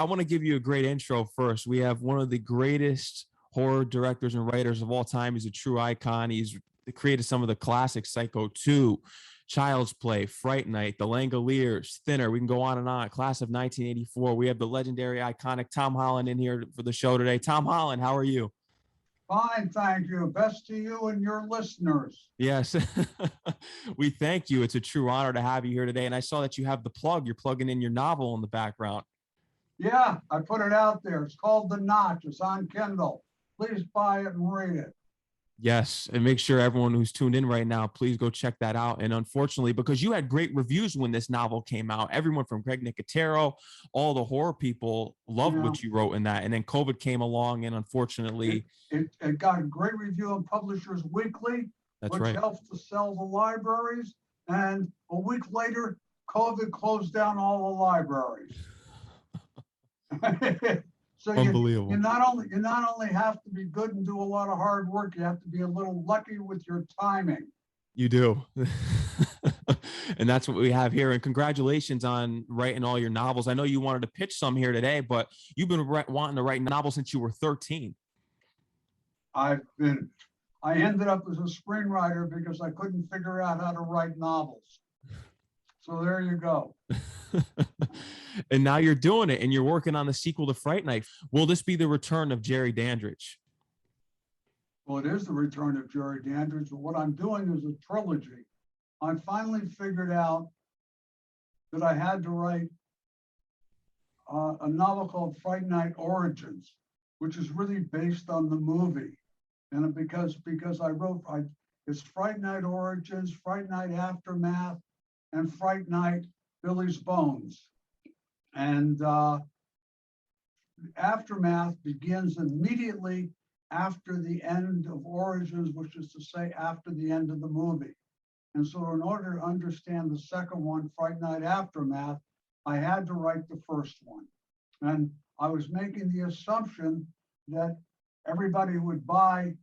I want to give you a great intro first. We have one of the greatest horror directors and writers of all time. He's a true icon. He's created some of the classics: Psycho 2, Child's Play, Fright Night, The Langoliers, Thinner. We can go on and on. Class of 1984. We have the legendary, iconic Tom Holland in here for the show today. Tom Holland, how are you? Fine, thank you. Best to you and your listeners. Yes, we thank you. It's a true honor to have you here today. And I saw that you have the plug. You're plugging in your novel in the background. Yeah, I put it out there. It's called The Notch. It's on Kindle. Please buy it and read it. Yes, and make sure everyone who's tuned in right now, please go check that out. And unfortunately, because you had great reviews when this novel came out, everyone from Greg Nicotero, all the horror people loved what you wrote in that. And then COVID came along, and unfortunately, it got a great review in Publishers Weekly, which helps to sell the libraries. And a week later, COVID closed down all the libraries. So unbelievable. You not only have to be good and do a lot of hard work, you have to be a little lucky with your timing. You do. And that's what we have here. And congratulations on writing all your novels. I know you wanted to pitch some here today, but you've been wanting to write novels since you were 13. I ended up as a screenwriter because I couldn't figure out how to write novels. So there you go. And now you're doing it, and you're working on the sequel to Fright Night. Will this be the return of Jerry Dandrige? Well, it is the return of Jerry Dandrige, but what I'm doing is a trilogy. I finally figured out that I had to write a novel called Fright Night Origins, which is really based on the movie. And because it's Fright Night Origins, Fright Night Aftermath, and Fright Night Billy's Bones. And Aftermath begins immediately after the end of Origins, which is to say after the end of the movie. And so in order to understand the second one, Fright Night Aftermath, I had to write the first one. And I was making the assumption that everybody who would buy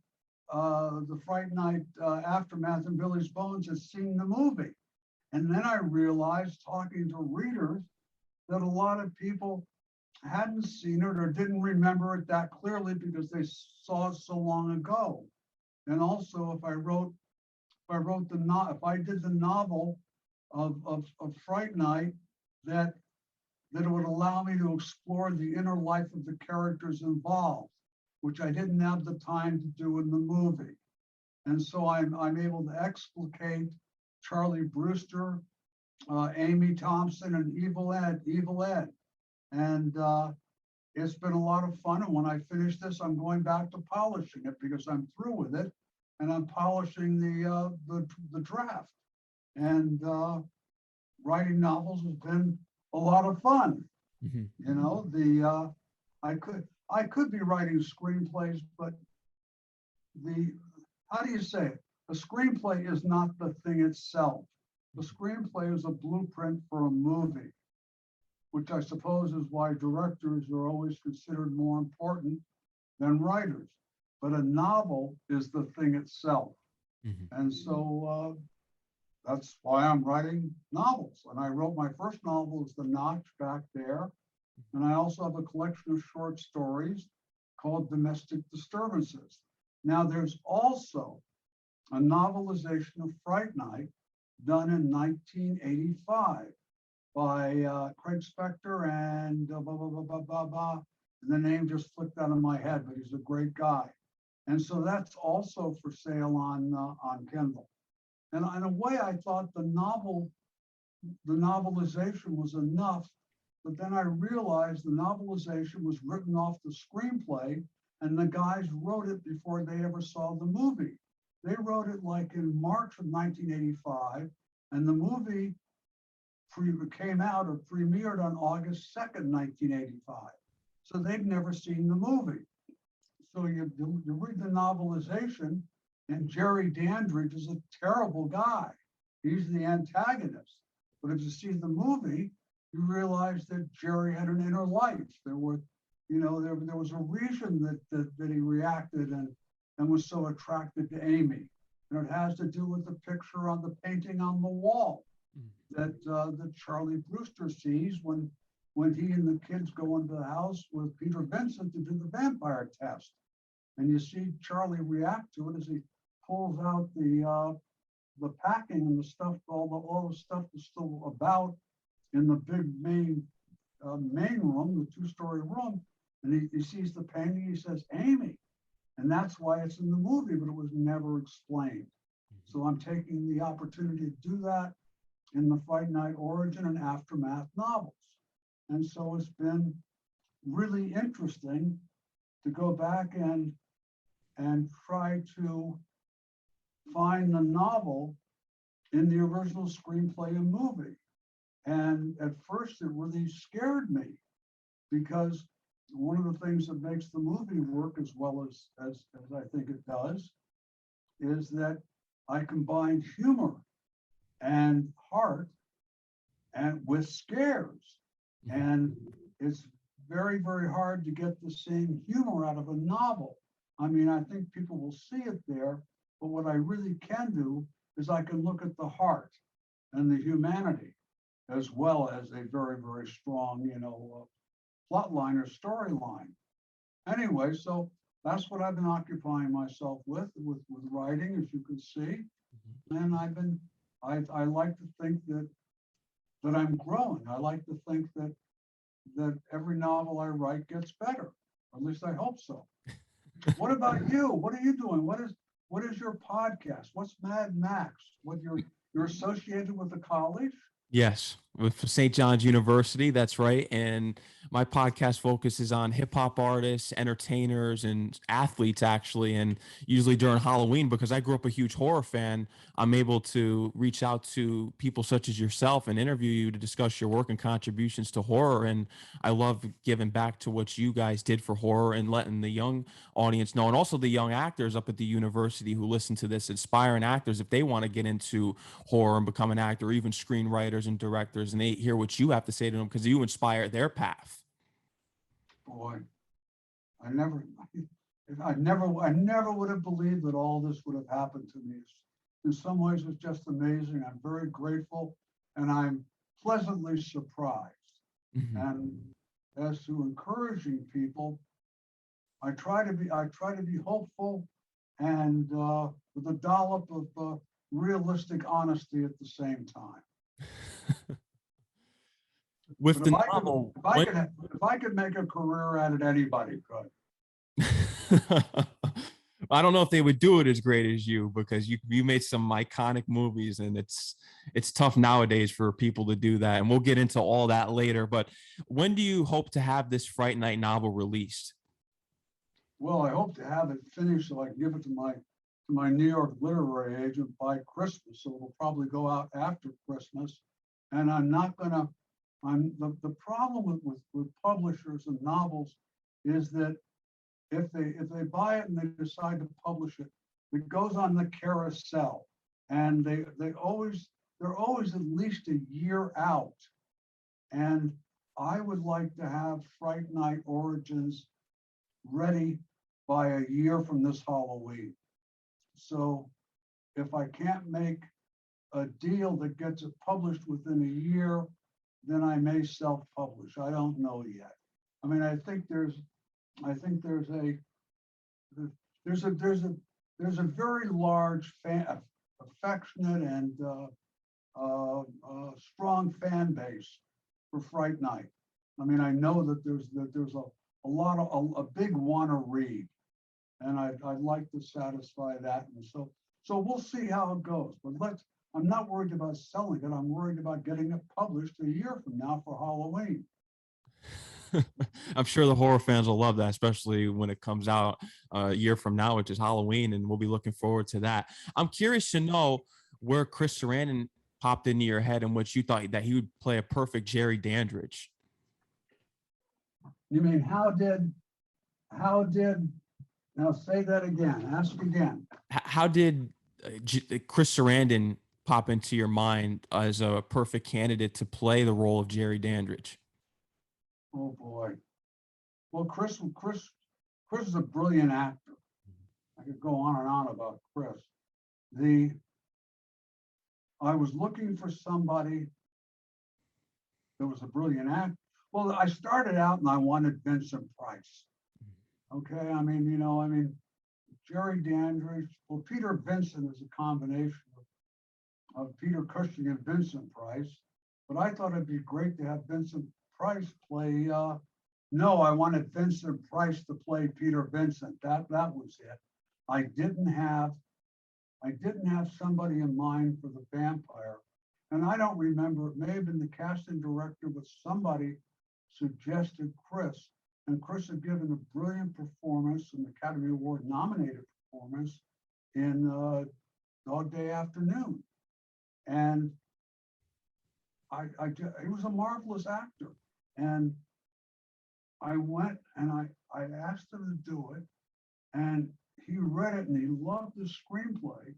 the Fright Night Aftermath and Billy's Bones had seen the movie. And then I realized, talking to readers, that a lot of people hadn't seen it or didn't remember it that clearly because they saw it so long ago. And also, if I did the novel of Fright Night, that it would allow me to explore the inner life of the characters involved, which I didn't have the time to do in the movie. And so I'm able to explicate Charlie Brewster, Amy Thompson, and Evil Ed. And it's been a lot of fun. And when I finish this, I'm going back to polishing it because I'm through with it, and I'm polishing the draft. And writing novels has been a lot of fun. Mm-hmm. You know, I could be writing screenplays, but how do you say it? A screenplay is not the thing itself. The screenplay is a blueprint for a movie, which I suppose is why directors are always considered more important than writers. But a novel is the thing itself. Mm-hmm. And so that's why I'm writing novels. And I wrote my first novel is The Notch back there. And I also have a collection of short stories called Domestic Disturbances. Now there's also a novelization of Fright Night done in 1985 by Craig Spector and and the name just flipped out of my head, but he's a great guy. And so that's also for sale on Kindle. And in a way, I thought the novelization was enough, but then I realized the novelization was written off the screenplay, and the guys wrote it before they ever saw the movie. They wrote it like in March of 1985, and the movie came out or premiered on August 2nd, 1985. So they'd never seen the movie. So you read the novelization, and Jerry Dandrige is a terrible guy. He's the antagonist. But if you see the movie, you realize that Jerry had an inner life. There was a reason that he reacted and was so attracted to Amy. And it has to do with the picture on the painting on the wall that Charlie Brewster sees when when he and the kids go into the house with Peter Vincent to do the vampire test. And you see Charlie react to it as he pulls out the packing and the stuff, all the stuff that's still about in the big main room, the two-story room. And he sees the painting, he says, Amy. And that's why it's in the movie, but it was never explained. So I'm taking the opportunity to do that in the Fright Night origin and aftermath novels. And so it's been really interesting to go back and try to find the novel in the original screenplay and movie. And at first it really scared me, because one of the things that makes the movie work as well as I think it does is that I combined humor and heart and with scares. And it's very, very hard to get the same humor out of a novel. I mean, I think people will see it there, but what I really can do is I can look at the heart and the humanity, as well as a very, very strong, plot line or storyline. Anyway, so that's what I've been occupying myself with writing, as you can see. And I like to think that I'm growing. I like to think that every novel I write gets better. At least I hope so. What about you? What are you doing? What is your podcast? What's Mad Max? What you're associated with the college? Yes, with St. John's University. That's right. And my podcast focuses on hip hop artists, entertainers, and athletes, actually. And usually during Halloween, because I grew up a huge horror fan, I'm able to reach out to people such as yourself and interview you to discuss your work and contributions to horror. And I love giving back to what you guys did for horror and letting the young audience know, and also the young actors up at the university who listen to this, aspiring actors, if they want to get into horror and become an actor, or even screenwriters and directors, and they hear what you have to say to them, because you inspire their path. Boy, I never would have believed that all this would have happened to me. In some ways, it's just amazing. I'm very grateful, and I'm pleasantly surprised. Mm-hmm. And as to encouraging people, I try to be hopeful and with a dollop of realistic honesty at the same time. With the if novel, if I could make a career at it, anybody could. I don't know if they would do it as great as you, because you made some iconic movies, and it's tough nowadays for people to do that. And we'll get into all that later. But when do you hope to have this Fright Night novel released? Well, I hope to have it finished so I can give it to my New York literary agent by Christmas. So it'll probably go out after Christmas. And the problem with publishers and novels is that if they buy it and they decide to publish it, it goes on the carousel, and they're always at least a year out. And I would like to have Fright Night Origins ready by a year from this Halloween. So if I can't make a deal that gets it published within a year, then I may self-publish. I don't know yet. I mean, I think there's a very large affectionate and strong fan base for Fright Night. I mean, I know that there's a big want to read, and I'd like to satisfy that. And so we'll see how it goes. But I'm not worried about selling it. I'm worried about getting it published a year from now for Halloween. I'm sure the horror fans will love that, especially when it comes out a year from now, which is Halloween, and we'll be looking forward to that. I'm curious to know where Chris Sarandon popped into your head and what you thought that he would play a perfect Jerry Dandrige. You mean how did now say that again, ask again. How did Chris Sarandon pop into your mind as a perfect candidate to play the role of Jerry Dandrige? Oh boy. Well, Chris is a brilliant actor. I could go on and on about Chris. I was looking for somebody that was a brilliant actor Well, I started out and I wanted Vincent Price. Okay, I mean, Jerry Dandrige, well, Peter Vincent is a combination of Peter Cushing and Vincent Price, but I thought it'd be great to have Vincent Price play, no, I wanted Vincent Price to play Peter Vincent. That was it. I didn't have somebody in mind for the vampire. And I don't remember, it may have been the casting director, but somebody suggested Chris. And Chris had given a brilliant performance, an Academy Award nominated performance in Dog Day Afternoon. And he was a marvelous actor. And I went and I asked him to do it. And he read it and he loved the screenplay,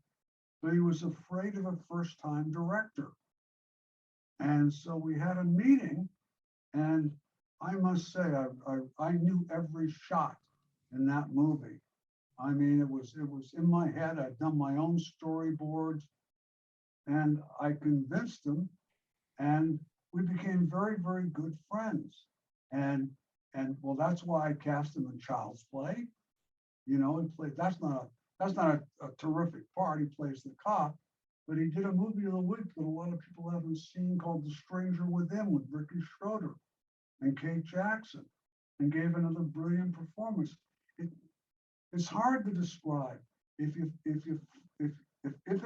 but he was afraid of a first-time director. And so we had a meeting, and I must say, I knew every shot in that movie. I mean, it was in my head. I'd done my own storyboards, and I convinced him, and we became very, very good friends. And well, that's why I cast him in Child's Play. You know, he played, that's not a terrific part. He plays the cop, but he did a movie of the week that a lot of people haven't seen called The Stranger Within with Ricky Schroeder and Kate Jackson, and gave another brilliant performance. It's hard to describe. If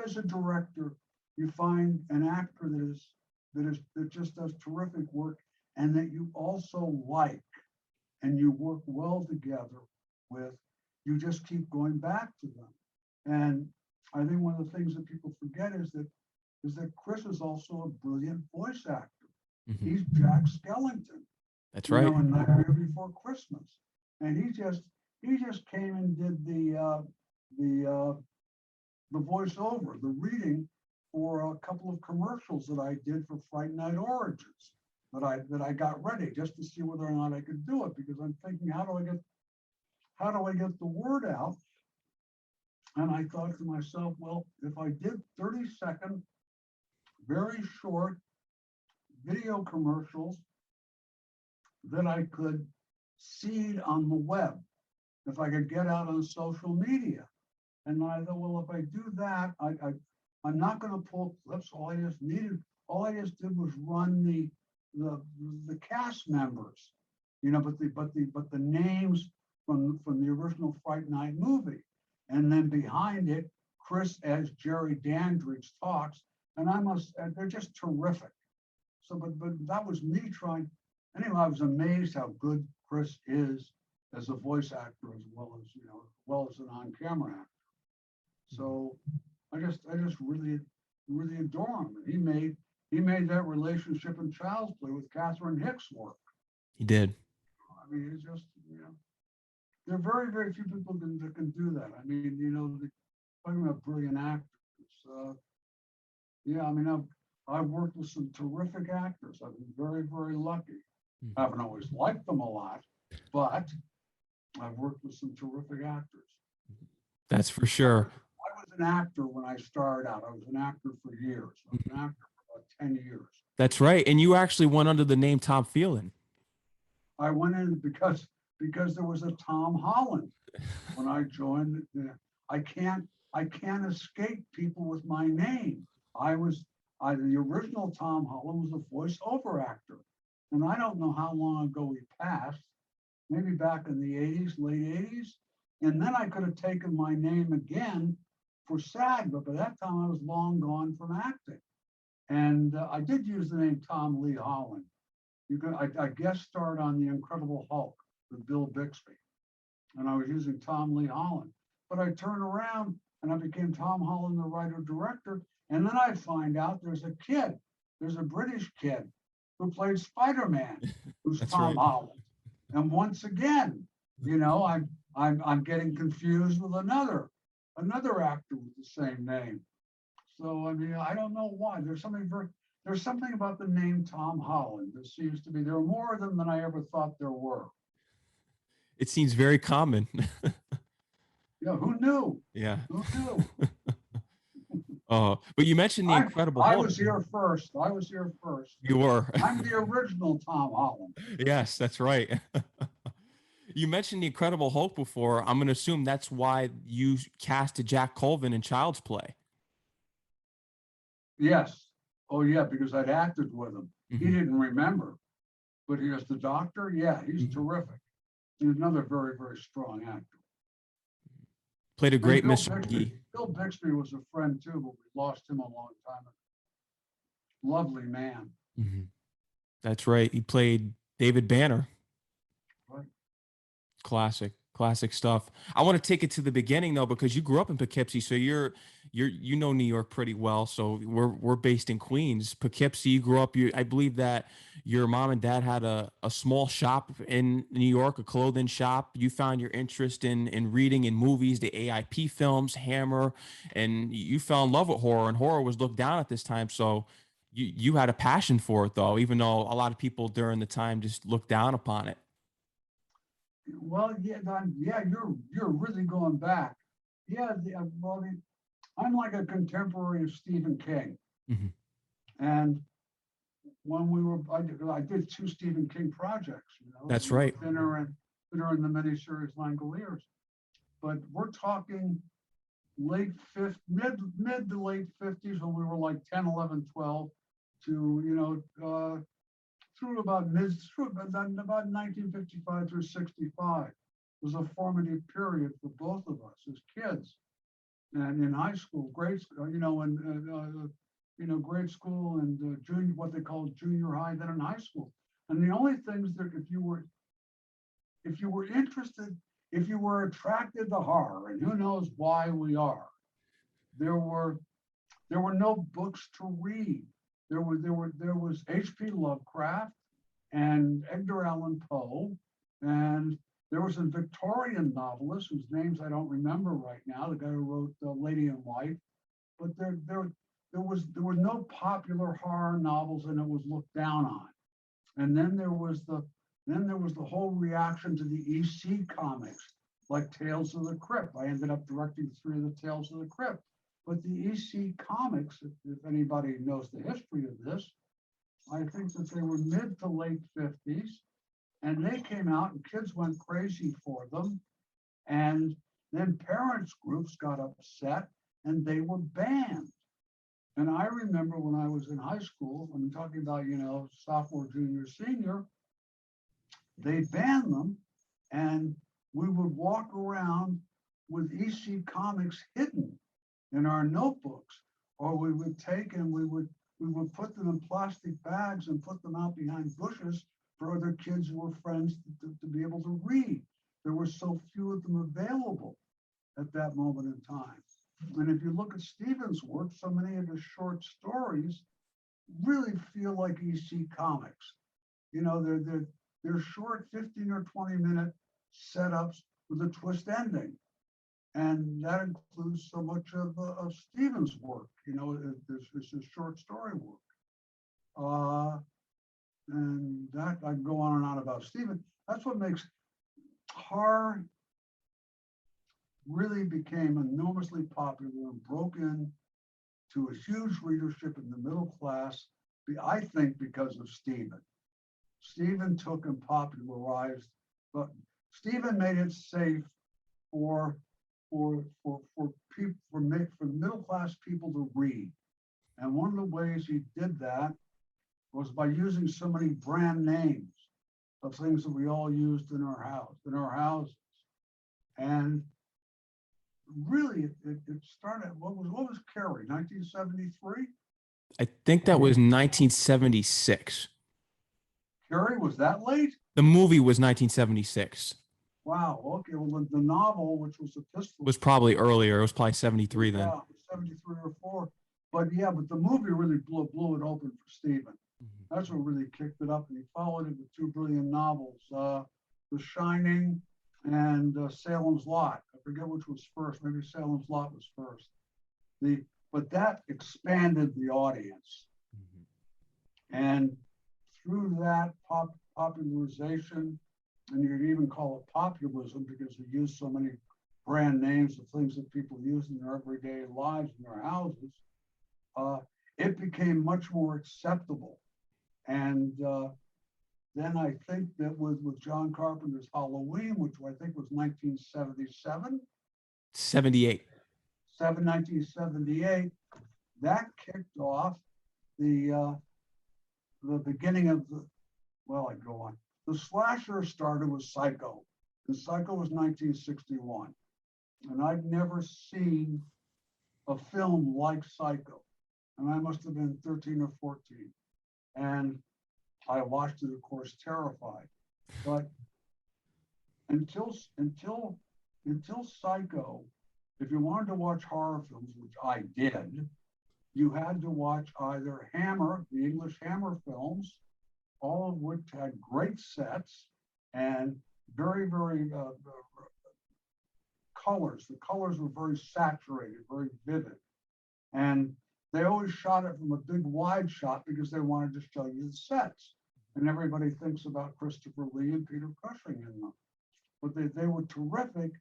as a director you find an actor that just does terrific work and that you also like and you work well together with, you just keep going back to them. And I think one of the things that people forget is that Chris is also a brilliant voice actor. Mm-hmm. He's Jack Skellington. That's right. In Nightmare Before Christmas, and he just came and did the voiceover, the reading for a couple of commercials that I did for Fright Night Origins that I got ready just to see whether or not I could do it, because I'm thinking, how do I get the word out? And I thought to myself, well, if I did 30-second, very short video commercials that I could seed on the web, if I could get out on social media. And I thought, well, if I do that, I'm not going to pull clips. All I just did was run the cast members, you know, but the names from the original Fright Night movie. And then behind it, Chris as Jerry Dandrige talks, and they're just terrific. So, but that was me trying. Anyway, I was amazed how good Chris is as a voice actor, as well as an on-camera actor. So I just really, really adore him. And he made that relationship in Child's Play with Catherine Hicks work. He did. I mean, it's just, you know, there are very, very few people that can do that. I mean, you know, talking about brilliant actors. Yeah, I mean, I've worked with some terrific actors. I've been very, very lucky. I haven't always liked them a lot, but I've worked with some terrific actors. That's for sure. I was an actor when I started out. I was an actor for years. I was an actor for about 10 years. That's right. And you actually went under the name Tom Phelan. I went in because there was a Tom Holland when I joined. I can't escape people with my name. The original Tom Holland was a voiceover actor. And I don't know how long ago he passed, maybe back in the 80s, late 80s. And then I could have taken my name again for SAG, but by that time I was long gone from acting. And I did use the name Tom Lee Holland. I guest starred on The Incredible Hulk with Bill Bixby. And I was using Tom Lee Holland. But I turned around and I became Tom Holland, the writer-director. And then I find out there's a British kid who played Spider-Man, who's Tom Holland. And once again, you know, I'm getting confused with another actor with the same name. So I mean, I don't know why. There's something about the name Tom Holland that seems to be, there are more of them than I ever thought there were. It seems very common. Yeah, who knew? Yeah. Who knew? But you mentioned the Incredible I Hulk. was here first. I was here first. You were. I'm the original Tom Holland. Yes, that's right. You mentioned the Incredible Hulk before. I'm going to assume that's why you casted Jack Colvin in Child's Play. Yes. Oh, yeah, because I'd acted with him. He Mhm. didn't remember, but he was the doctor. Yeah, he's Mhm. terrific. He's another very, very strong actor. Played a And great Bill Mr. Bixby, McGee. Bill Bixby was a friend too, but we lost him a long time ago. Lovely man. Mhm. That's right. He played David Banner. Right. Classic stuff. I want to take it to the beginning though, because you grew up in Poughkeepsie, so you know New York pretty well. So we're based in Queens. Poughkeepsie, you grew up. I believe that your mom and dad had a small shop in New York, a clothing shop. You found your interest in reading and movies, the AIP films, Hammer, and you fell in love with horror. And horror was looked down at this time, so you had a passion for it though, even though a lot of people during the time just looked down upon it. Well, yeah, yeah, you're really going back. Yeah, well, I'm like a contemporary of Stephen King, Mhm. and when I did two Stephen King projects, That's right. Thinner and the miniseries Langoliers. But we're talking mid to late 50s when we were like 10, 11, 12 to, through about 1955 through 65 was a formative period for both of us as kids. And in high school, grade school, grade school and junior, what they call junior high, then in high school. And the only things that if you were interested, if you were attracted to horror, and who knows why we are, there were no books to read. There was H.P. Lovecraft and Edgar Allan Poe, and there was a Victorian novelist whose names I don't remember right now, the guy who wrote Lady in White, but there were no popular horror novels, and it was looked down on. And then there was the whole reaction to the EC comics, like Tales of the Crypt. I ended up directing 3 of the Tales of the Crypt. But the EC comics, if anybody knows the history of this, I think that they were mid to late 50s, and they came out and kids went crazy for them. And then parents groups got upset and they were banned. And I remember when I was in high school, when I'm talking about, sophomore, junior, senior, they banned them, and we would walk around with EC comics hidden in our notebooks, or we would take and we would put them in plastic bags and put them out behind bushes for other kids who were friends to be able to read. There were so few of them available at that moment in time. And if you look at Stephen's work, so many of his short stories really feel like EC comics. They're short 15 or 20-minute setups with a twist ending. And that includes so much of Stephen's work, it's his short story work. And that I can go on and on about Stephen. That's what makes horror really became enormously popular and broke in to a huge readership in the middle class, I think because of Stephen. Stephen took and popularized, but Stephen made it safe for middle class people to read. And one of the ways he did that was by using so many brand names of things that we all used in our houses. And really, it started. What was Carrie? 1973. I think that was 1976. Carrie, was that late? The movie was 1976. Wow. Okay. Well, the novel, which was a pistol, Was probably earlier. It was probably 73 then. Yeah, 73 or 4. But the movie really blew it open for Stephen. Mm-hmm. That's what really kicked it up. And he followed it with 2 brilliant novels, The Shining and Salem's Lot. I forget which was first. Maybe Salem's Lot was first. But that expanded the audience. Mm-hmm. And through that popularization, and you could even call it populism because he used so many brand names of things that people use in their everyday lives in their houses, it became much more acceptable. And then I think that with John Carpenter's Halloween, which I think was 1977, 78. 1978, that kicked off the beginning of the, well, I go on. The slasher started with Psycho, and Psycho was 1961. And I'd never seen a film like Psycho. And I must have been 13 or 14. And I watched it, of course, terrified. But until Psycho, if you wanted to watch horror films, which I did, you had to watch either Hammer, the English Hammer films, all of which had great sets and very, very colors. The colors were very saturated, very vivid. And they always shot it from a big wide shot because they wanted to show you the sets. And everybody thinks about Christopher Lee and Peter Cushing in them. But they were terrific,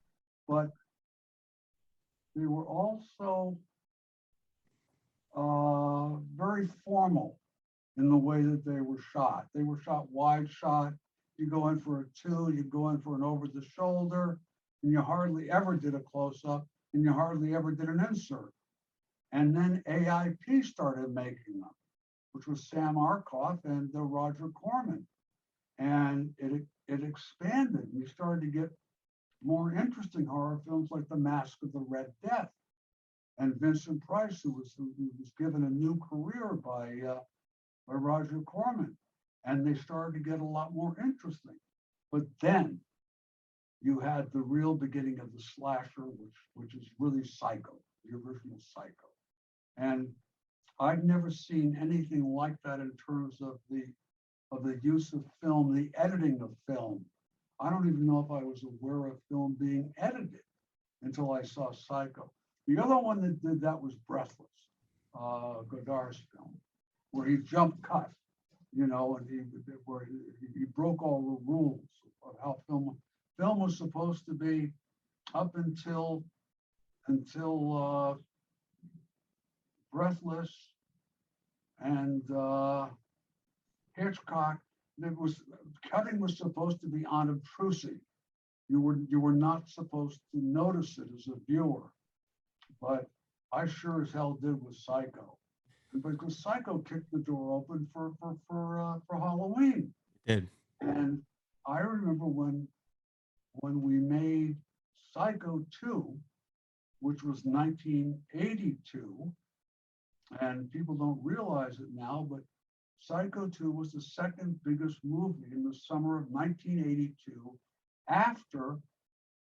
but they were also very formal in the way that they were shot. They were shot wide shot. You go in for a two, you go in for an over the shoulder, and you hardly ever did a close up, and you hardly ever did an insert. And then AIP started making them, which was Sam Arkoff and Roger Corman. And it expanded. We started to get more interesting horror films like The Mask of the Red Death. And Vincent Price, who was given a new career by Roger Corman. And they started to get a lot more interesting. But then you had the real beginning of the slasher, which is really Psycho, the original Psycho. And I'd never seen anything like that in terms of the use of film, the editing of film. I don't even know if I was aware of film being edited until I saw Psycho. The other one that did that was Breathless, Godard's film, where he jump cut, you know, and he broke all the rules of how film was supposed to be up until Breathless and Hitchcock. Cutting was supposed to be unobtrusive. You were not supposed to notice it as a viewer, but I sure as hell did with Psycho, because Psycho kicked the door open for Halloween. It did. And I remember when we made Psycho 2, which was 1982, and people don't realize it now, but Psycho 2 was the second biggest movie in the summer of 1982, after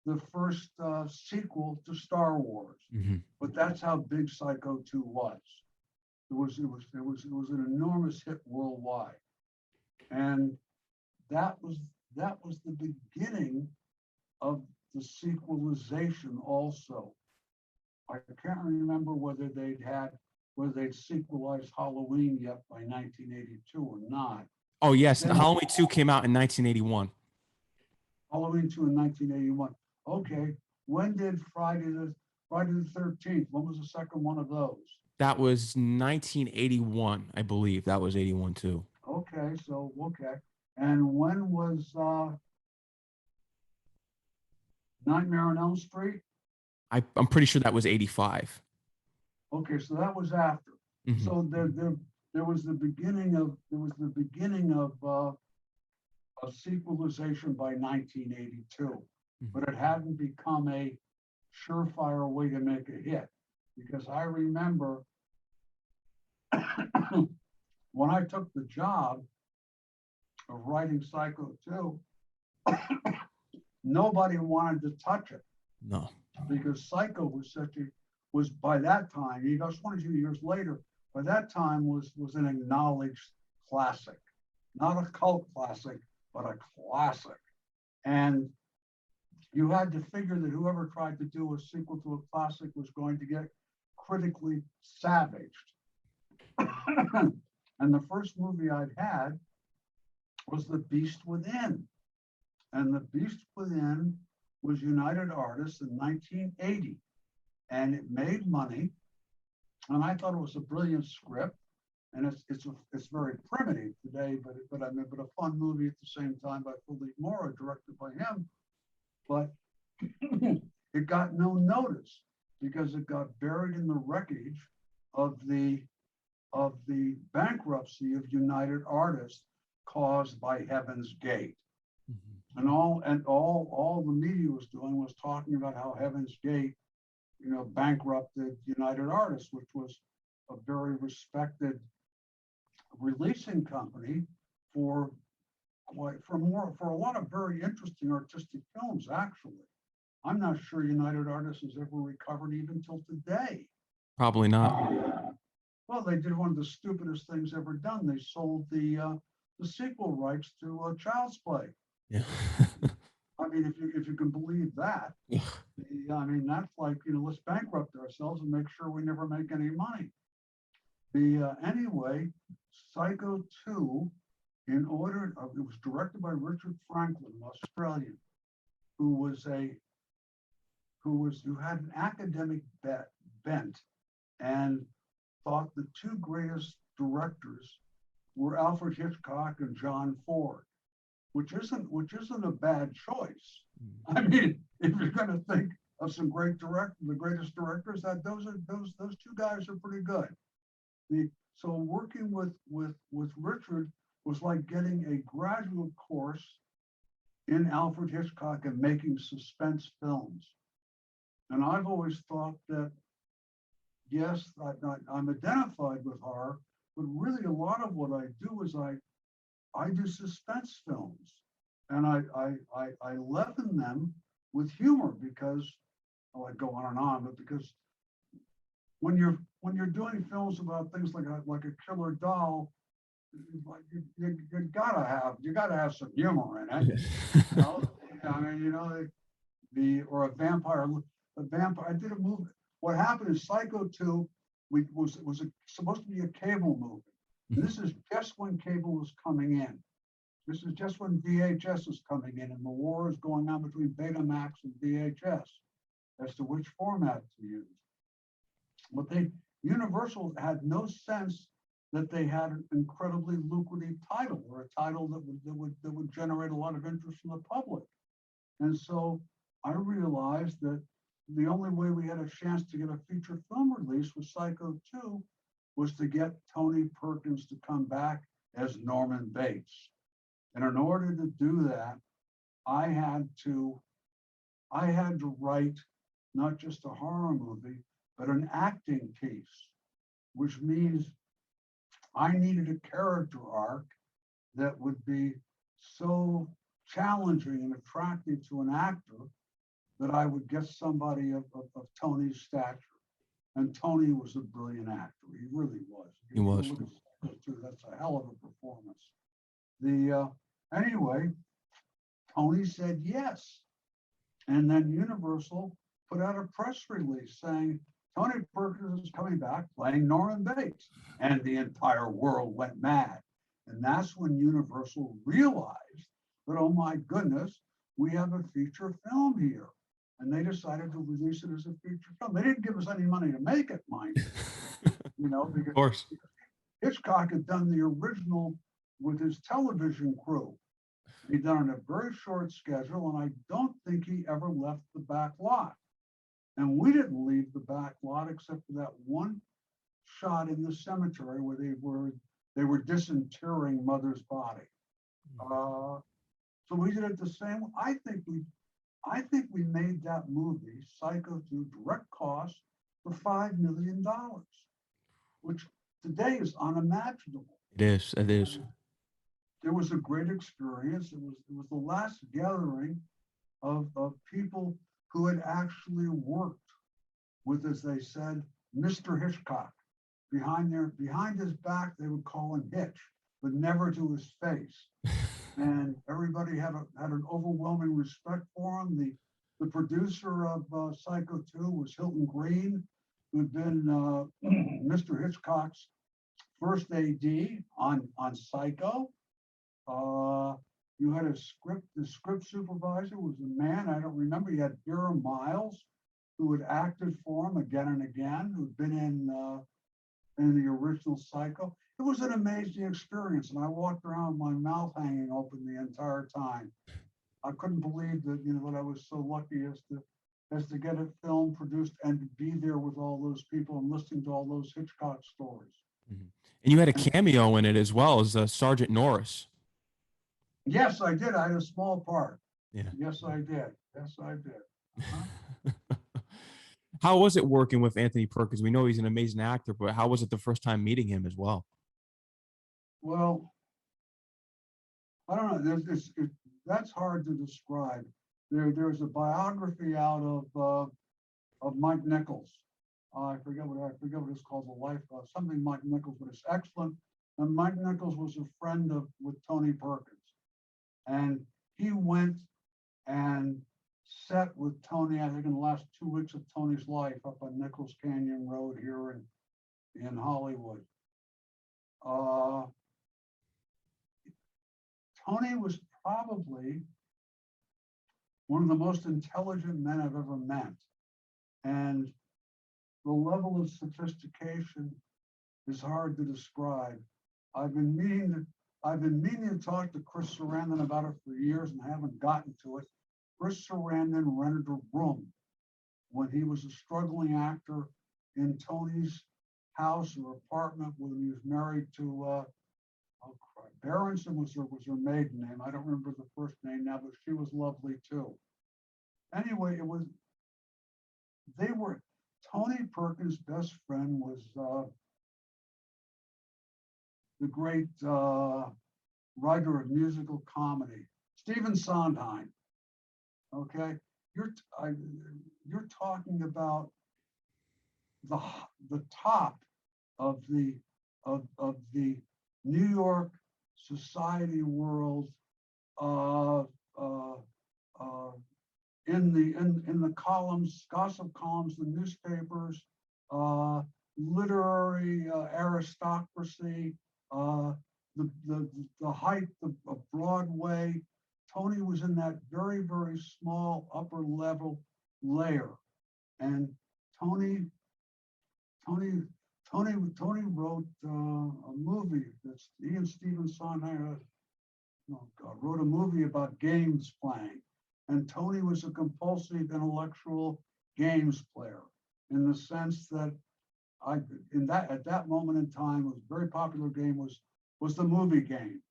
the first sequel to Star Wars. Mm-hmm. But that's how big Psycho 2 was. It was an enormous hit worldwide, and that was the beginning of the sequelization. Also, I can't remember whether they'd sequelized Halloween yet by 1982 or not. Oh yes, Then Halloween 2 came out in 1981. Halloween 2 in 1981. Okay, when did Friday the 13th? When was the second one of those? That was 1981, I believe. That was 81 too. Okay, and when was Nightmare on Elm Street? I'm pretty sure that was 85. Okay, so that was after. Mm-hmm. So there was the beginning of a sequelization by 1982, Mm-hmm. but it hadn't become a surefire way to make a hit, because I remember when I took the job of writing Psycho 2, nobody wanted to touch it. No. Because Psycho was by that time, you know, 22 years later, by that time was an acknowledged classic, not a cult classic, but a classic. And you had to figure that whoever tried to do a sequel to a classic was going to get critically savaged. And the first movie I'd had was The Beast Within. And The Beast Within was United Artists in 1980. And it made money. And I thought it was a brilliant script. And it's very primitive today, but a fun movie at the same time by Philippe Mora, directed by him. But it got no notice because it got buried in the wreckage of the bankruptcy of United Artists caused by Heaven's Gate. Mhm. And all the media was doing was talking about how Heaven's Gate, bankrupted United Artists, which was a very respected releasing company for a lot of very interesting artistic films, actually. I'm not sure United Artists has ever recovered even till today. Probably not. Well, they did one of the stupidest things ever done. They sold the sequel rights to Child's Play. Yeah. I mean, if you can believe that, I mean, that's like, let's bankrupt ourselves and make sure we never make any money. Anyway, Psycho 2, it was directed by Richard Franklin, an Australian, who had an academic bent and thought the two greatest directors were Alfred Hitchcock and John Ford, which isn't a bad choice. I mean, if you're going to think of some the greatest directors, those two guys are pretty good. So working with Richard was like getting a graduate course in Alfred Hitchcock and making suspense films. And I've always thought that, yes, I'm identified with horror, but really a lot of what I do is I do suspense films, and I leaven them with humor because, I go on, but because when you're doing films about things like a killer doll, you gotta have some humor in it. I mean, or a vampire. I did a movie. What happened is Psycho 2 was supposed to be a cable movie. And this is just when cable was coming in. This is just when VHS was coming in, and the war is going on between Betamax and VHS as to which format to use. But Universal had no sense that they had an incredibly lucrative title, or a title that would generate a lot of interest from the public. And so I realized that the only way we had a chance to get a feature film release with Psycho 2 was to get Tony Perkins to come back as Norman Bates. And in order to do that, I had to write not just a horror movie, but an acting piece, which means I needed a character arc that would be so challenging and attractive to an actor that I would get somebody of Tony's stature. And Tony was a brilliant actor. He really was. He was. That's a hell of a performance. Anyway, Tony said yes. And then Universal put out a press release saying, Tony Perkins is coming back playing Norman Bates. And the entire world went mad. And that's when Universal realized that, oh my goodness, we have a feature film here. And they decided to release it as a feature film. They didn't give us any money to make it, mind you. Because of course. Hitchcock had done the original with his television crew. He'd done it a very short schedule, and I don't think he ever left the back lot. And we didn't leave the back lot except for that one shot in the cemetery where they were disinterring Mother's body. So we did it the same. I think we made that movie, Psycho 2, direct cost for $5 million, which today is unimaginable. It is. It is. It was a great experience. It was the last gathering of people who had actually worked with, as they said, Mr. Hitchcock. Behind his back, they would call him Hitch, but never to his face. And everybody had an overwhelming respect for him. The producer of Psycho 2 was Hilton Green, who'd been Mr. Hitchcock's first AD on Psycho. You had the script supervisor was a man, I don't remember, you had Vera Miles, who had acted for him again and again, who'd been in and the original Psycho. It was an amazing experience, and I walked around with my mouth hanging open the entire time. I couldn't believe that, that I was so lucky as to get a film produced and to be there with all those people and listening to all those Hitchcock stories. Mhm. And you had a cameo in it as well as Sergeant Norris. Yes, I did. I had a small part. Yeah. Yes, I did. Yes, I did. Uh-huh. How was it working with Anthony Perkins? We know he's an amazing actor, but how was it the first time meeting him as well? Well, I don't know. That's hard to describe. There's a biography out of Mike Nichols. I forget what it's called. The life of something Mike Nichols, but it's excellent. And Mike Nichols was a friend with Tony Perkins, and he went and sat with Tony, I think, in the last 2 weeks of Tony's life up on Nichols Canyon Road here in Hollywood. Tony was probably one of the most intelligent men I've ever met. And the level of sophistication is hard to describe. I've been meaning to talk to Chris Sarandon about it for years and haven't gotten to it. Chris Sarandon rented a room when he was a struggling actor in Tony's house or apartment when he was married to Berenson was her maiden name. I don't remember the first name now, but she was lovely too. Anyway, Tony Perkins' best friend was the great writer of musical comedy, Stephen Sondheim. Okay, you're talking about the top of the New York society world in the columns, gossip columns, the newspapers, literary aristocracy, the height of Broadway. Tony was in that very, very small upper level layer, and Tony wrote a movie that he and Stephen Sondheim wrote a movie about games playing, and Tony was a compulsive intellectual games player in the sense that at that moment in time, was a very popular game was the movie game.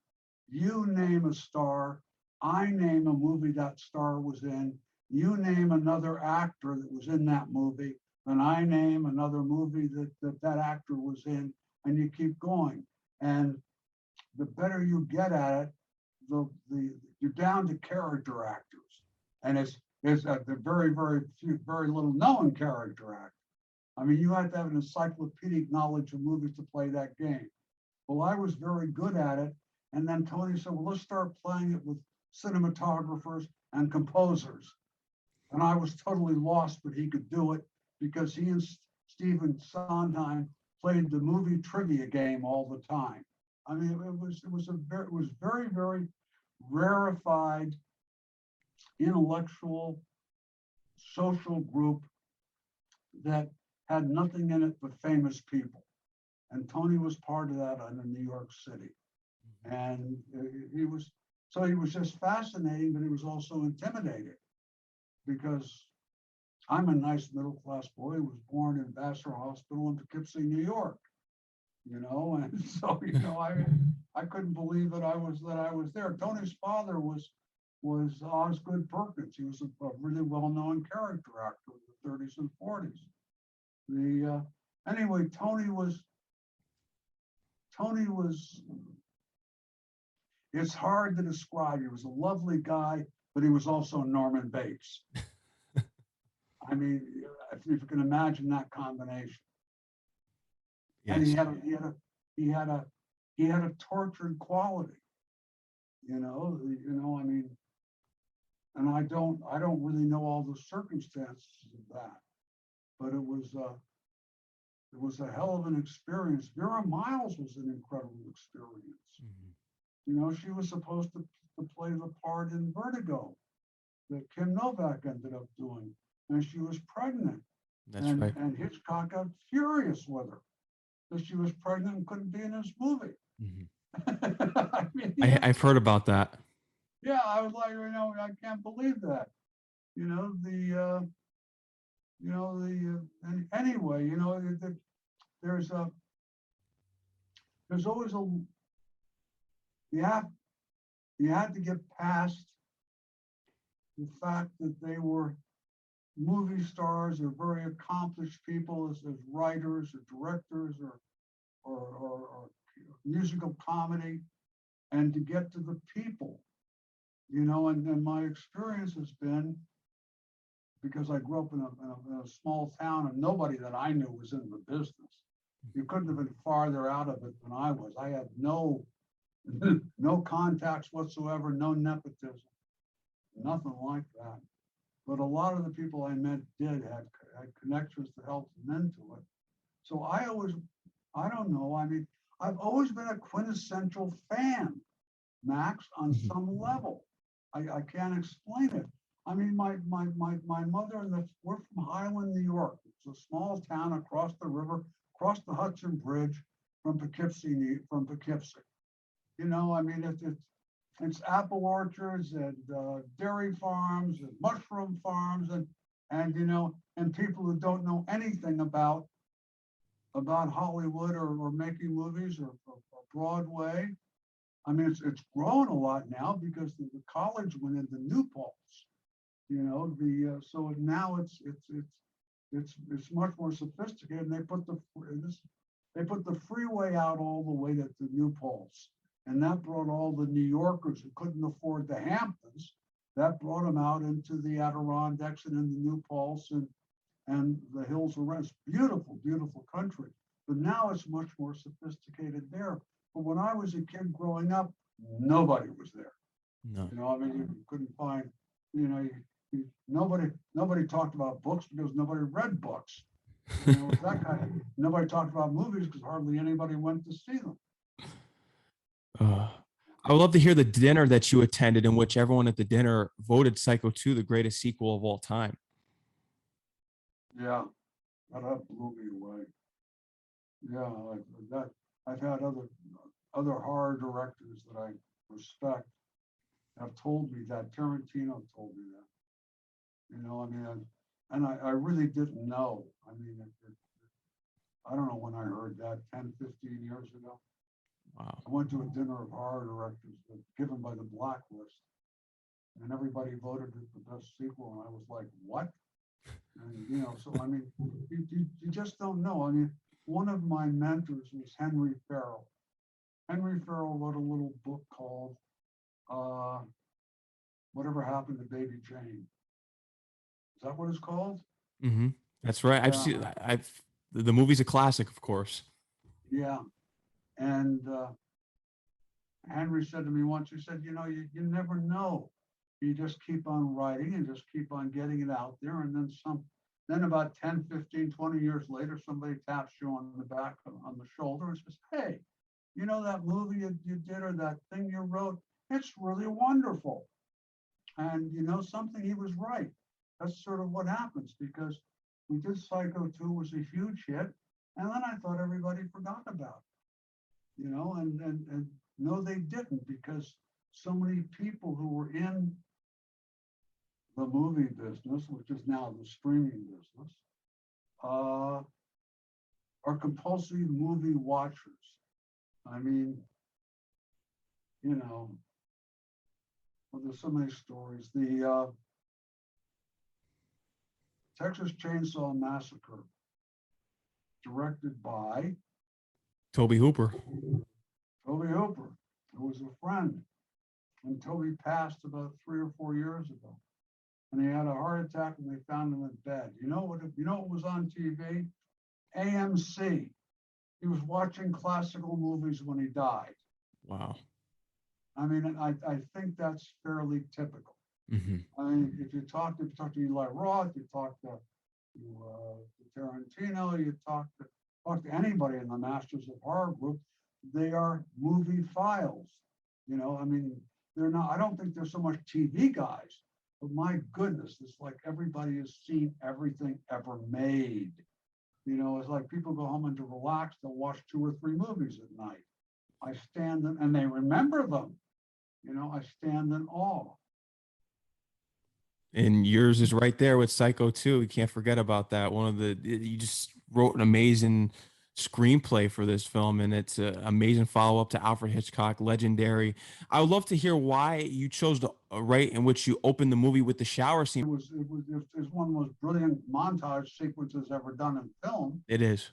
You name a star, I name a movie that star was in, you name another actor that was in that movie, and I name another movie that actor was in, and you keep going. And the better you get at it, you're down to character actors. And it's the very, very few, very little known character actors. I mean, you had to have an encyclopedic knowledge of movies to play that game. Well, I was very good at it. And then Tony said, well, let's start playing it with cinematographers and composers. And I was totally lost, but he could do it because he and Stephen Sondheim played the movie trivia game all the time. I mean, it was very, very rarefied, intellectual, social group that had nothing in it but famous people. And Tony was part of that in New York City. And he was just fascinating, but he was also intimidating because I'm a nice middle-class boy who was born in Vassar Hospital in Poughkeepsie, New York, and so, I couldn't believe that I was there. Tony's father was Osgood Perkins. He was a really well-known character actor in the 30s and 40s. Anyway, Tony was, it's hard to describe. He was a lovely guy, but he was also Norman Bates. I mean, if you can imagine that combination. Yes. And he had a tortured quality, I mean, and I don't really know all the circumstances of that, but it was a hell of an experience. Vera Miles was an incredible experience. Mm-hmm. She was supposed to play the part in Vertigo that Kim Novak ended up doing, and she was pregnant. That's right. And Hitchcock got furious with her. that she was pregnant and couldn't be in this movie. Mhm. I mean, you know, I've heard about that. yeah, I was like, you know, I can't believe that. You know, and anyway, you know, there's a, there's always a, you have, you had to get past the fact that they were movie stars or very accomplished people as writers or directors or musical comedy, and to get to the people, you know, and my experience has been, because I grew up in a small town and nobody that I knew was in the business. You couldn't have been farther out of it than I was. I had no, no contacts whatsoever, no nepotism, nothing like that. But a lot of the people I met had connections to help them into it. So I don't know. I mean, I've always been a quintessential fan, Max, on some level. I can't explain it. I mean, my mother we're from Highland, New York. It's a small town across the river, across the Hudson Bridge from Poughkeepsie. You know, I mean, it's apple orchards and dairy farms and mushroom farms and you know, and people who don't know anything about Hollywood or making movies or Broadway. I mean, it's grown a lot now because the college went into New Paltz. You know, so now it's much more sophisticated. And they put the freeway out all the way to New Paltz. And that brought all the New Yorkers who couldn't afford the Hamptons, that brought them out into the Adirondacks and into New Paltz and the hills around. It's beautiful, beautiful country. But now it's much more sophisticated there. But when I was a kid growing up, nobody was there. No. You know, I mean, you couldn't find, you know, nobody talked about books because nobody read books. You know, that kind of, nobody talked about movies because hardly anybody went to see them. I would love to hear the dinner that you attended in which everyone at the dinner voted Psycho 2 the greatest sequel of all time. Yeah, that blew me away. Yeah, like that. I've had other horror directors that I respect have told me that. Tarantino told me that. You know, I mean, I really didn't know. I mean, I don't know when I heard that, 10, 15 years ago. Wow. I went to a dinner of horror directors given by the Blacklist, and everybody voted it the best sequel, and I was like, what? And, you know, so, I mean, you just don't know. I mean, one of my mentors was Henry Farrell. Henry Farrell wrote a little book called Whatever Happened to Baby Jane. Is that what it's called? Mm-hmm. That's right. Yeah. I've seen. The movie's a classic, of course. Yeah, and Henry said to me once. He said, "You know, you never know. You just keep on writing and just keep on getting it out there, and then some. Then about 10, 15, 20 years later, somebody taps you on the back on the shoulder and says, hey, you know that movie you did or that thing you wrote? It's really wonderful." And you know something, he was right. That's sort of what happens because we did Psycho 2 was a huge hit. And then I thought everybody forgot about it, you know, and no, they didn't, because so many people who were in the movie business, which is now the streaming business, are compulsive movie watchers. I mean, you know, well, there's so many stories. The Texas Chainsaw Massacre, directed by Toby Hooper. Toby Hooper, who was a friend. And Toby passed about 3 or 4 years ago. And he had a heart attack and they found him in bed. You know what was on TV? AMC. He was watching classical movies when he died. Wow. I mean, I think that's fairly typical. Mm-hmm. I mean, if you talk to Eli Roth, you talk to Tarantino, you talk to anybody in the Masters of Horror group, they are movie files. You know, I mean, they're not. I don't think they're so much TV guys, but my goodness, it's like everybody has seen everything ever made. It's like people go home and to relax, they'll watch 2 or 3 movies at night. I stand and they remember them. I stand in awe. And yours is right there with Psycho 2. We can't forget about that. You just wrote an amazing screenplay for this film, and it's an amazing follow up to Alfred Hitchcock, legendary. I would love to hear why you chose the right in which you opened the movie with the shower scene. It's one of the most brilliant montage sequences ever done in film. It is.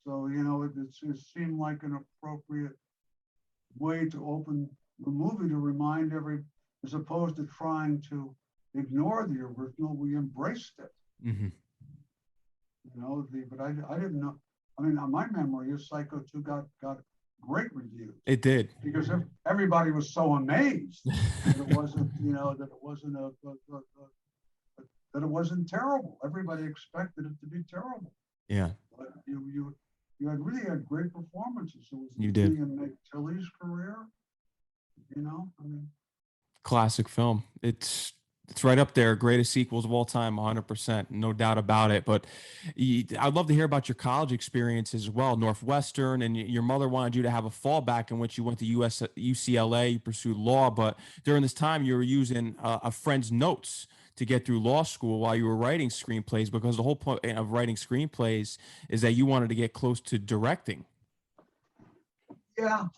So, it seemed like an appropriate way to open the movie to remind as opposed to trying to ignore the original, we embraced it. Mm-hmm. But I didn't know. I mean, my memory is Psycho 2 got great reviews. It did, because everybody was so amazed that it wasn't, that it wasn't terrible. Everybody expected it to be terrible. Yeah. But you really had great performances. It was You did. in McTilly's career. Classic film. It's right up there, greatest sequels of all time, 100%, no doubt about it. But I'd love to hear about your college experience as well, Northwestern, and your mother wanted you to have a fallback in which you went to UCLA, you pursued law, but during this time you were using a friend's notes to get through law school while you were writing screenplays, because the whole point of writing screenplays is that you wanted to get close to directing. Yeah,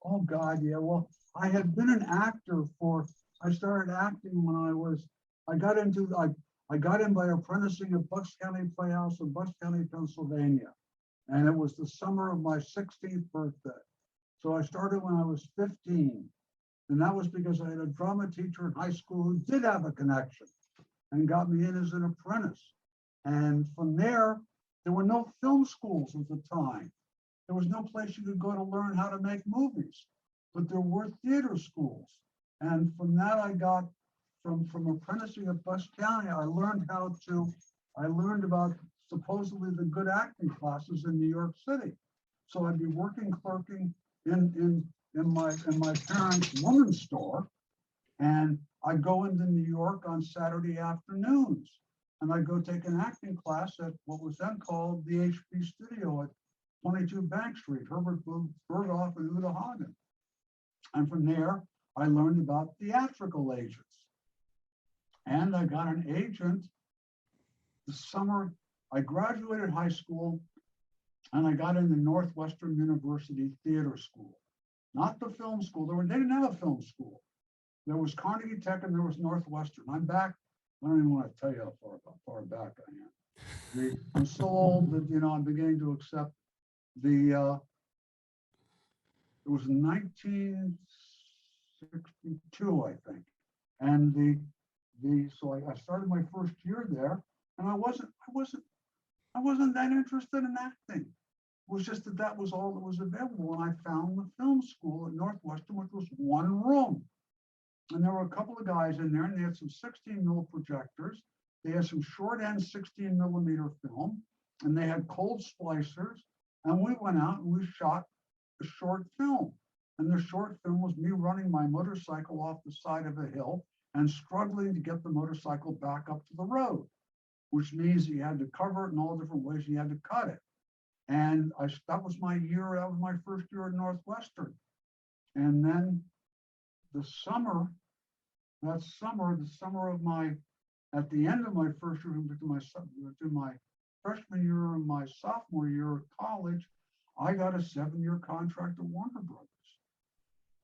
oh God, yeah. Well, I had been an actor I started acting when I got in by apprenticing at Bucks County Playhouse in Bucks County, Pennsylvania. And it was the summer of my 16th birthday. So I started when I was 15. And that was because I had a drama teacher in high school who did have a connection and got me in as an apprentice. And from there were no film schools at the time. There was no place you could go to learn how to make movies, but there were theater schools. And from that, I got from apprenticing at Bucks County, I learned about supposedly the good acting classes in New York City. So I'd be clerking in my parents' woman's store, and I'd go into New York on Saturday afternoons, and I'd go take an acting class at what was then called the HB Studio at 22 Bank Street, Herbert Berghoff and Uta Hagen. And from there, I learned about theatrical agents. And I got an agent the summer I graduated high school, and I got into Northwestern University Theater School. Not the film school. They didn't have a film school. There was Carnegie Tech and there was Northwestern. I'm back. I don't even want to tell you how far back I am. I'm so old that, I'm beginning to accept it was 1962, I think. And so I started my first year there, and I wasn't that interested in acting. It was just that was all that was available. And I found the film school at Northwestern, which was one room. And there were a couple of guys in there, and they had some 16 mil projectors. They had some short end 16 millimeter film, and they had cold splicers. And we went out and we shot a short film. And the short film was me running my motorcycle off the side of a hill and struggling to get the motorcycle back up to the road, which means you had to cover it in all different ways. You had to cut it. And that was my first year at Northwestern. And then at the end of my first year, to my freshman year and my sophomore year of college, I got a 7-year contract at Warner Brothers.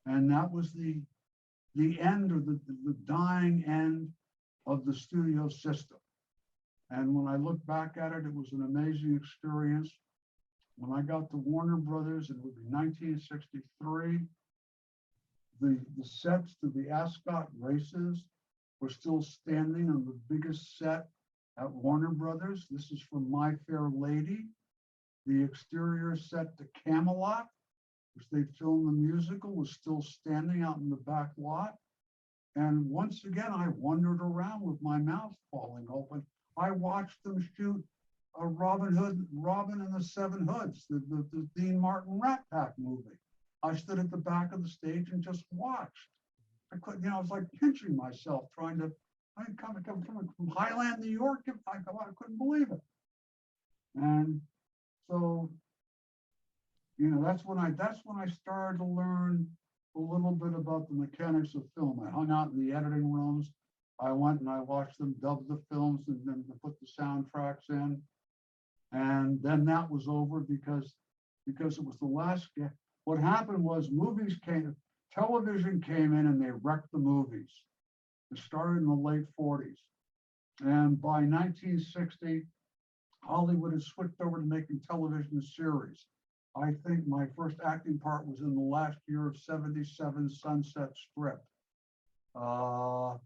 And that was the end, or the dying end of the studio system. And when I look back at it, it was an amazing experience. When I got to Warner Brothers, it would be 1963, the sets to the Ascot races were still standing on the biggest set at Warner Brothers. This is from My Fair Lady. The exterior set to Camelot, which they filmed the musical, was still standing out in the back lot. And once again, I wandered around with my mouth falling open. I watched them shoot a Robin and the Seven Hoods, the Dean Martin Rat Pack movie. I stood at the back of the stage and just watched. I couldn't, I was like pinching myself, coming from Highland, New York. I couldn't believe it. And so, that's when I started to learn a little bit about the mechanics of film. I hung out in the editing rooms. I went and I watched them dub the films and then put the soundtracks in. And then that was over because it was the last. What happened was television came in and they wrecked the movies. It started in the late 40s. And by 1960, Hollywood had switched over to making television series. I think my first acting part was in the last year of 77 Sunset Strip. I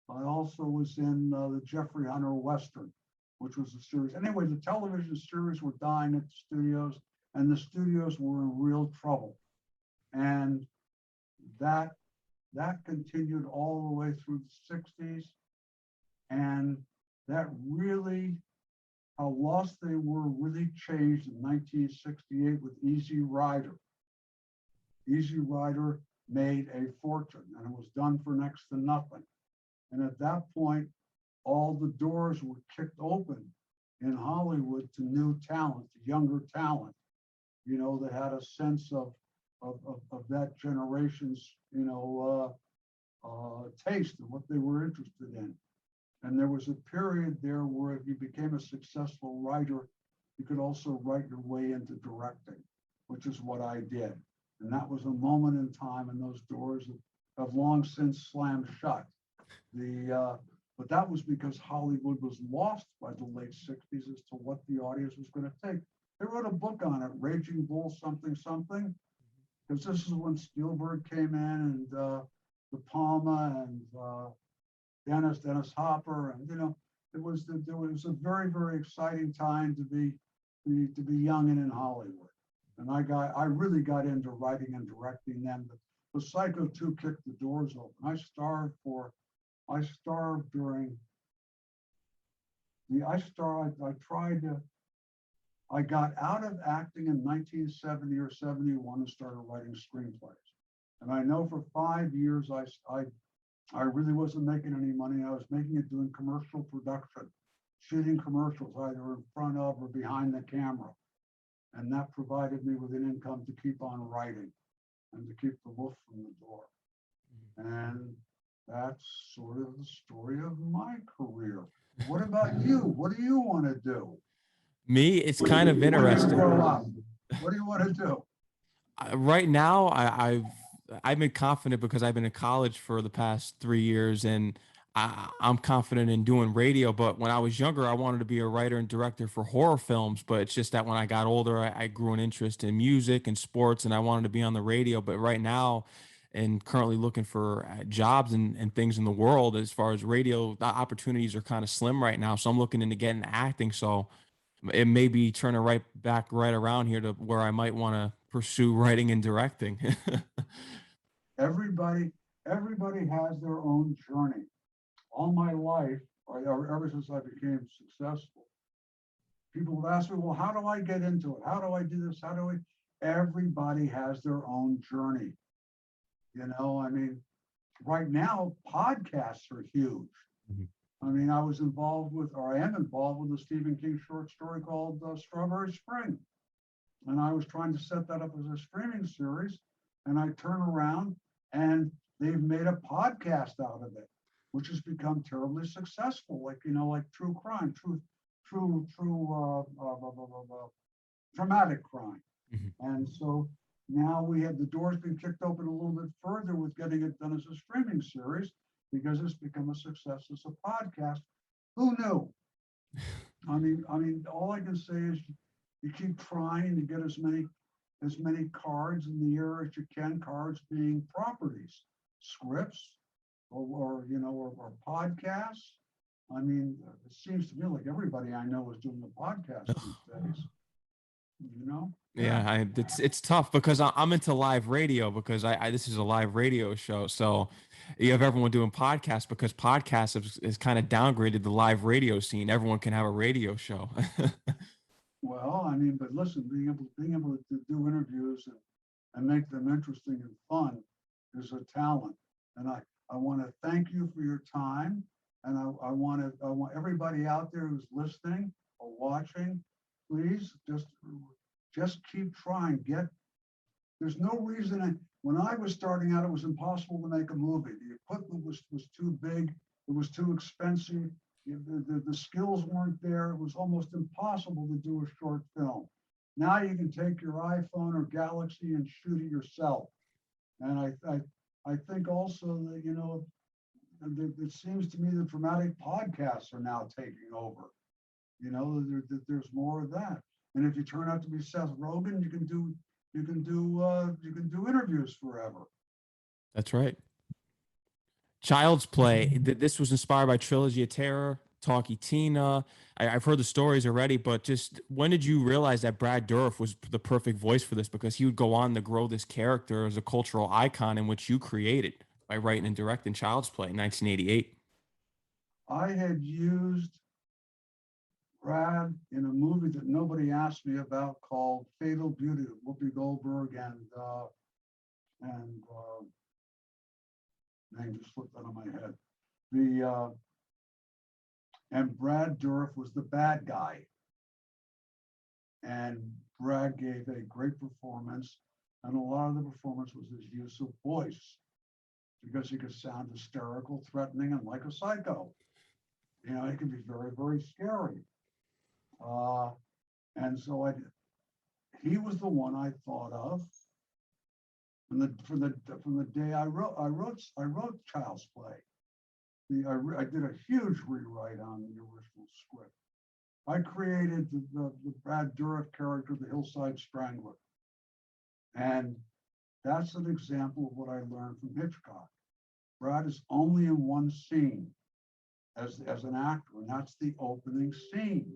also was in the Jeffrey Hunter Western, which was a series. Anyway, the television series were dying at the studios, and the studios were in real trouble. And that continued all the way through the 60s. And that really, how lost they were, really changed in 1968 with Easy Rider. Easy Rider made a fortune, and it was done for next to nothing. And at that point, all the doors were kicked open in Hollywood to new talent, to younger talent, that had a sense of that generation's, taste and what they were interested in. And there was a period there where if you became a successful writer, you could also write your way into directing, which is what I did. And that was a moment in time, and those doors have long since slammed shut. But that was because Hollywood was lost by the late 60s as to what the audience was going to take. They wrote a book on it, Raging Bull something something, because this is when Spielberg came in, and De Palma and Dennis Hopper, and it was a very, very exciting time to be young and in Hollywood. And I really got into writing and directing then. But Psycho 2 kicked the doors open. I got out of acting in 1970 or 71 and started writing screenplays. And I know for 5 years I really wasn't making any money. I was making it doing commercial production, shooting commercials either in front of or behind the camera. And that provided me with an income to keep on writing and to keep the wolf from the door. And that's sort of the story of my career. What about you? What do you want to do? Me, it's kind of interesting. Grow up. What do you want to do? Right now, I've been confident because I've been in college for the past 3 years, and I'm confident in doing radio. But when I was younger, I wanted to be a writer and director for horror films. But it's just that when I got older, I grew an interest in music and sports, and I wanted to be on the radio. But right now, and currently looking for jobs and things in the world as far as radio, the opportunities are kind of slim right now. So I'm looking into getting acting. So it may be turning right around here to where I might want to pursue writing and directing. Everybody has their own journey. All my life, or ever since I became successful, people would ask me, well, how do I get into it? How do I do this? Everybody has their own journey. I mean, right now, podcasts are huge. Mm-hmm. I mean, I am involved with a Stephen King short story called Strawberry Spring. And I was trying to set that up as a streaming series. And I turn around and they've made a podcast out of it, which has become terribly successful. Like true crime, dramatic crime. Mm-hmm. And so now we have the doors being kicked open a little bit further with getting it done as a streaming series because it's become a success as a podcast. Who knew? I mean, all I can say is you keep trying to get as many cards in the air as you can, cards being properties, scripts, or podcasts. I mean, it seems to me like everybody I know is doing a podcast these days. Yeah, it's tough because I'm into live radio because this is a live radio show. So you have everyone doing podcasts because podcasts is kind of downgraded the live radio scene. Everyone can have a radio show. Well, I mean, but listen, being able to do interviews and make them interesting and fun is a talent. And I want to thank you for your time. And I want everybody out there who's listening or watching, please just keep trying. There's no reason. When I was starting out, it was impossible to make a movie. The equipment was too big. It was too expensive. The skills weren't there. It was almost impossible to do a short film. Now you can take your iPhone or Galaxy and shoot it yourself. And I think also that, you know, it seems to me that dramatic podcasts are now taking over. You know, there's more of that. And if you turn out to be Seth Rogen, you can do interviews forever. That's right. Child's Play. This was inspired by Trilogy of Terror, Talkie Tina. I've heard the stories already, but just when did you realize that Brad Dourif was the perfect voice for this? Because he would go on to grow this character as a cultural icon in which you created by writing and directing Child's Play in 1988. I had used Brad in a movie that nobody asked me about called Fatal Beauty, Whoopi Goldberg and name just slipped out of my head. And Brad Dourif was the bad guy. And Brad gave a great performance, and a lot of the performance was his use of voice, because he could sound hysterical, threatening, and like a psycho. You know, he could be very, very scary. And so he was the one I thought of from the day I wrote Child's Play. I did a huge rewrite on the original script. I created the Brad Dourif character, the Hillside Strangler. And that's an example of what I learned from Hitchcock. Brad is only in one scene as an actor, and that's the opening scene.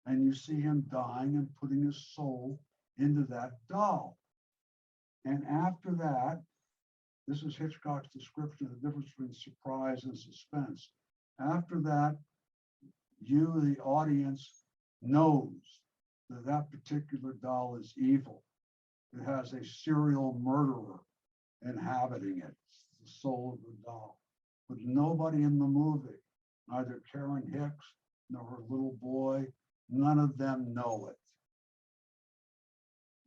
And you see him dying and putting his soul into that doll. And after that, this is Hitchcock's description of the difference between surprise and suspense. After that, you, the audience, knows that that particular doll is evil. It has a serial murderer inhabiting it. It's the soul of the doll. But nobody in the movie, neither Karen Hicks nor her little boy, none of them know it.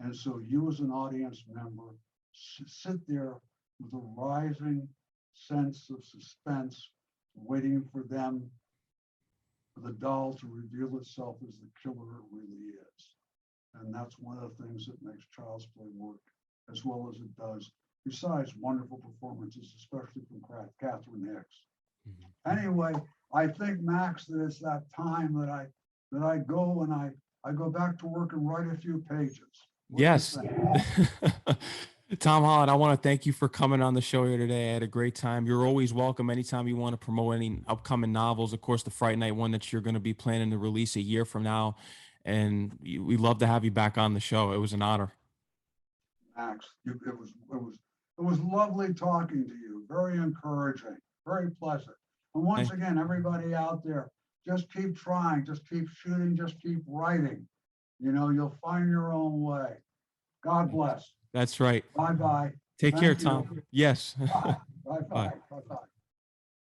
And so you as an audience member sit there with a rising sense of suspense, waiting for the doll to reveal itself as the killer it really is. And that's one of the things that makes Child's Play work as well as it does, besides wonderful performances, especially from Catherine Hicks. Mm-hmm. Anyway, I think, Max, that it's that time that I go and I go back to work and write a few pages. Yes. Tom Holland, I want to thank you for coming on the show here today. I had a great time. You're always welcome anytime you want to promote any upcoming novels. Of course, the Fright Night one that you're going to be planning to release a year from now. And we'd love to have you back on the show. It was an honor. Max, it was lovely talking to you. Very encouraging, very pleasant. And once again, everybody out there, just keep trying, just keep shooting, just keep writing. You know, you'll find your own way. God bless. That's right. Bye-bye. Take care, Tom. Yes. Bye. Bye-bye. Bye-bye.